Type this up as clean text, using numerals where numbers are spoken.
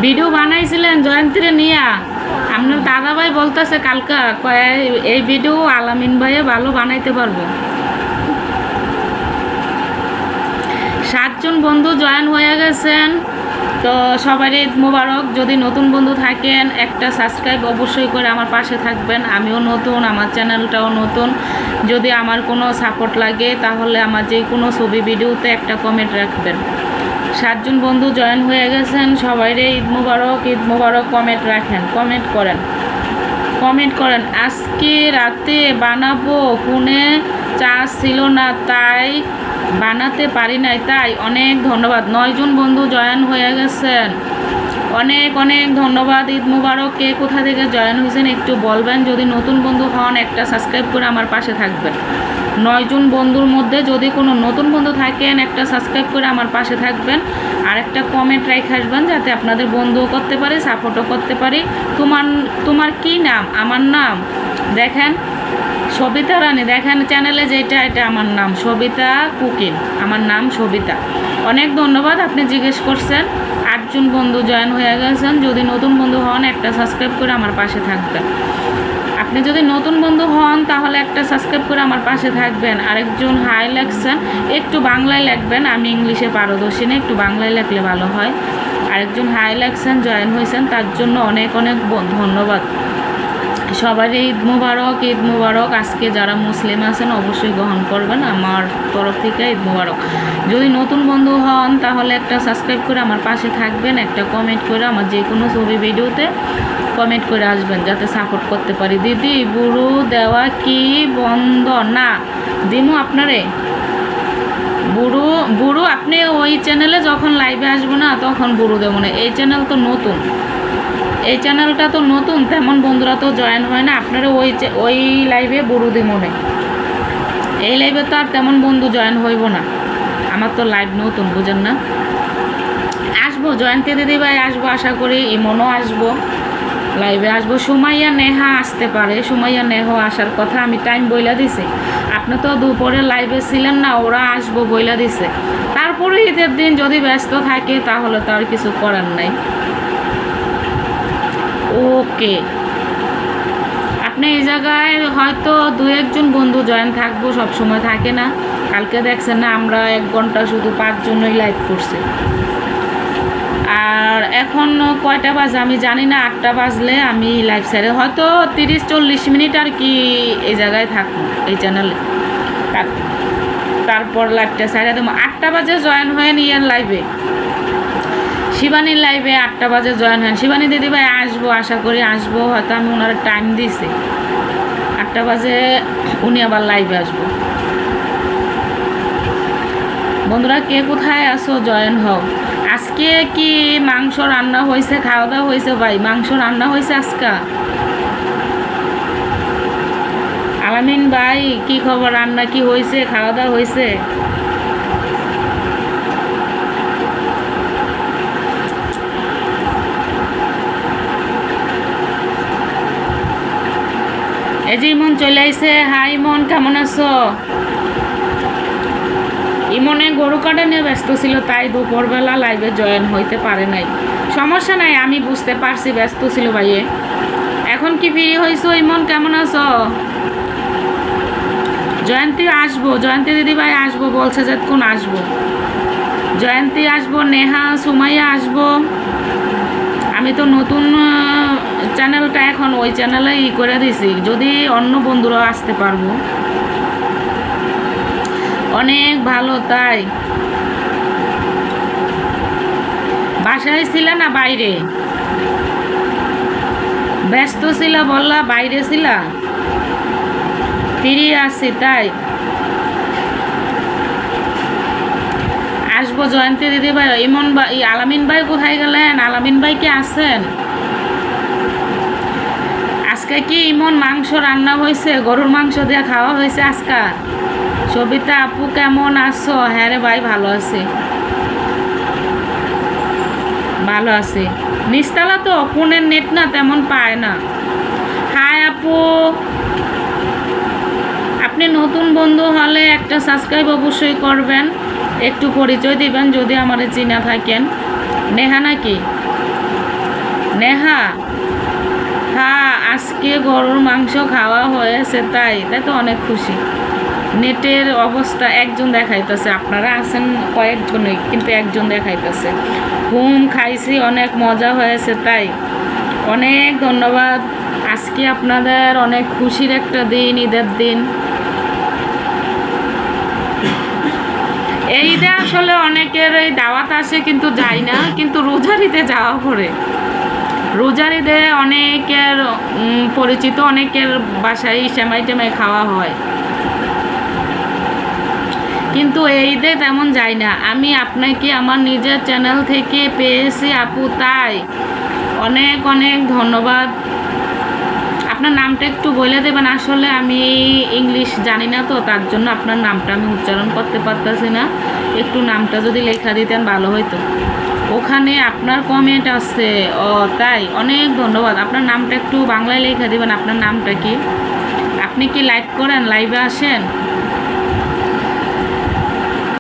Video বানাইছিলেন জয়ন্তীরে নিয়া আপনার দাদা ভাই বলতেছে কালকা এই ভিডিও আলামিন ভাইয়ে ভালো বানাইতে পারবো। 7 জন বন্ধু জয়েন হয়ে গেছেন, তো সবারই ঈদ মোবারক। যদি নতুন বন্ধু থাকেন একটা সাবস্ক্রাইব অবশ্যই করে আমার পাশে থাকবেন। আমিও নতুন, আমার চ্যানেলটাও নতুন। যদি আমার কোনো সাপোর্ট লাগে তাহলে আমার যে কোনো ছবি ভিডিওতে একটা কমেন্ট রাখবেন। 7 জন বন্ধু জয়েন হয়ে গেছেন, সবাইরে ঈদ মোবারক, ঈদ মোবারক কমেন্ট রাখেন, কমেন্ট করেন। আজকে রাতে বানাবো, ফোনে চার্জ ছিল না তাই বানাতে পারি নাই। তাই অনেক ধন্যবাদ। 9 জন বন্ধু জয়েন হয়ে গেছেন, অনেক অনেক ধন্যবাদ। ঈদ মোবারক। কে কোথা থেকে জয়েন হয়েছেন একটু বলবেন। যদি নতুন বন্ধু হন একটা সাবস্ক্রাইব করে আমার পাশে থাকবেন। 9 জন বন্ধুর মধ্যে যদি কোনো নতুন বন্ধু থাকেন একটা সাবস্ক্রাইব করে আমার পাশে থাকবেন, আর একটা কমেন্ট রেখে আসবেন যাতে আপনাদের বন্ধুও করতে পারি, সাপোর্টও করতে পারি। তোমার কি নাম? আমার নাম দেখেন সবিতা রানী। দেখেন চ্যানেলে যেটা, এটা আমার নাম সবিতা কুকিং, আমার নাম সবিতা। অনেক ধন্যবাদ, আপনি জিজ্ঞেস করছেন। 8 জন বন্ধু জয়েন হয়ে গেছেন। যদি নতুন বন্ধু হন একটা সাবস্ক্রাইব করে আমার পাশে থাকবেন। আপনি যদি নতুন বন্ধু হন তাহলে একটা সাবস্ক্রাইব করে আমার পাশে থাকবেন। আরেকজন হাই লেখছেন, একটু বাংলায় লিখবেন, আমি ইংলিশে পারদর্শী না, একটু বাংলায় লিখলে ভালো হয়। আরেকজন হাই লেখছেন, জয়েন হয়েছেন, তার জন্য অনেক অনেক ধন্যবাদ। সবারই ঈদ মোবারক, ঈদ মোবারক। আজকে যারা মুসলিম আছেন অবশ্যই গ্রহণ করবেন, আমার তরফ থেকে ঈদ মোবারক। যদি নতুন বন্ধু হন তাহলে একটা সাবস্ক্রাইব করে আমার পাশে থাকবেন, একটা কমেন্ট করে আমার যে কোনো ছবি ভিডিওতে কমেন্ট করে আসবেন যাতে সাপোর্ট করতে পারি। দিদি বুড়ো দেওয়া কি বন্ধ? না দিমু আপনারে বুড়ো আপনি ওই চ্যানেলে যখন লাইভে আসবো না তখন বুড়ো দেবো না। এই চ্যানেল তো নতুন, এই চ্যানেলটা তো নতুন, তেমন বন্ধুরা তো জয়েন হয় না। আপনারা ওই লাইভে বুড়ো দিব না, এই লাইভে তো আর তেমন বন্ধু জয়েন হইব না। আমার তো লাইভ নতুন, বুঝেন না। আসবো জয়ন্তী দিদি ভাই, আসবো আশা করি। ইমনও আসবো, লাইভে আসবো। সুমাইয়া নেহা আসতে পারে, সুমাইয়া নেহা আসার কথা, আমি টাইম বইলা দিছি। আপনি তো দুপুরে লাইভে ছিলেন না, ওরা আসবো বইলা দিছে। তারপরে ঈদের দিন যদি ব্যস্ত থাকে তাহলে তো আর কিছু করার নাই। ওকে, আপনি এই জায়গায় হয়তো 2-1 জন বন্ধু জয়েন থাকবো, সব সময় থাকে না। কালকে দেখছেন না আমরা 1 ঘন্টা শুধু 5 জনই লাইভ করছি। আর এখন কয়টা বাজে আমি জানি না, 8টা বাজলে আমি লাইভ ছেড়ে হয়তো 30-40 মিনিট আর কি এই জায়গায় থাকবো, এই চ্যানেলে। তারপর লাইভটা ছেড়ে দেবো। 8টা বাজে জয়েন হয়ে নিয়েন লাইভে, শিবানীর লাইভে 8টা বাজে জয়েন হন। শিবানী দিদিভাই আসবো, আশা করি আসবো, হয়তো আমি ওনার টাইম দিছি 8টা বাজে উনি আবার লাইভে আসবো। বন্ধুরা কে কোথায় আসো জয়েন হও। আজকে কি মাংস রান্না হয়েছে, খাওয়া দাওয়া হয়েছে? ভাই মাংস রান্না হয়েছে আজকে। আলামিন ভাই কি খবর, রান্না কি হয়েছে, খাওয়া দাওয়া হয়েছে? এই যে ইমন চলে আইছে। হাই ইমন, কেমন আছো? ইমনে গরু কাটা নিয়ে ব্যস্ত ছিল তাই দুপুরবেলা লাইভে জয়েন হইতে পারে নাই। সমস্যা নাই, আমি বুঝতে পারছি ব্যস্ত ছিল ভাইয়ে। এখন কি ফ্রি হয়েছো? ইমন কেমন আছো? জয়ন্তী আসবো, জয়ন্তী দিদি ভাই আসবো বলছে, যে কোন আসবো। জয়ন্তী আসবো, নেহা সুমাইয়া আসবো। আমি তো নতুন চ্যানেলটা এখন ওই চ্যানেলে করে দিছি, যদি অন্য বন্ধুরাও আসতে পারবো। অনেক ভালো। তাই বাসায় ছিল না বাইরে? ব্যস্ত ছিল বললা, বাইরে ছিল? ফিরে আসছি। তাই আসবো জয়ন্তী দিদি ভাই। ইমন ভাই, আলামিন ভাই কোথায় গেলেন? আলামিন ভাই কি আছেন? আজকে কি ইমন মাংস রান্না হয়েছে, গরুর মাংস দিয়ে খাওয়া হয়েছে আজকে? সবিতা আপু কেমন আছো? হ্যাঁ রে ভাই ভালো আছি, ভালো আছি। নিচতলা তো ফোনের নেট না তেমন পায় না। হাই আপু, আপনি নতুন বন্ধু হলে একটা সাবস্ক্রাইব অবশ্যই করবেন, একটু পরিচয় দিবেন যদি আমার চিনা থাকেন। নেহা নাকি? নেহা, হ্যাঁ আজকে গরুর মাংস খাওয়া হয়েছে, তাই তাই তো অনেক খুশি। নেটের অবস্থা একজন দেখাইতেছে, আপনারা আছেন কয়েকজনই কিন্তু একজন দেখাইতেছে। খাইছি, অনেক মজা হয়েছে, তাই অনেক ধন্যবাদ। আজকে আপনাদের অনেক খুশির একটা দিন, ঈদের দিন। এই ঈদে আসলে অনেকের এই দাওয়াত আসে কিন্তু যাই না, কিন্তু রোজার ঈদে যাওয়া পড়ে। রোজার ঈদে অনেকের পরিচিত অনেকের বাসায় সেমাই টেমাই খাওয়া হয়, কিন্তু এই ঈদে তেমন যাই না। আমি আপনাকে আমার নিজের চ্যানেল থেকে পেয়েছি আপু, তাই অনেক অনেক ধন্যবাদ। আপনার নামটা একটু বলে দেবেন, আসলে আমি ইংলিশ জানি না তো, তার জন্য আপনার নামটা আমি উচ্চারণ করতে পারতেছি না। একটু নামটা যদি লেখা দিতেন ভালো হতো। ওখানে আপনার কমেন্ট আছে, ও তাই অনেক ধন্যবাদ। আপনার নামটা একটু বাংলায় লেখা দিবেন, আপনার নামটা কি? আপনি কি লাইভ করেন, লাইভে আসেন?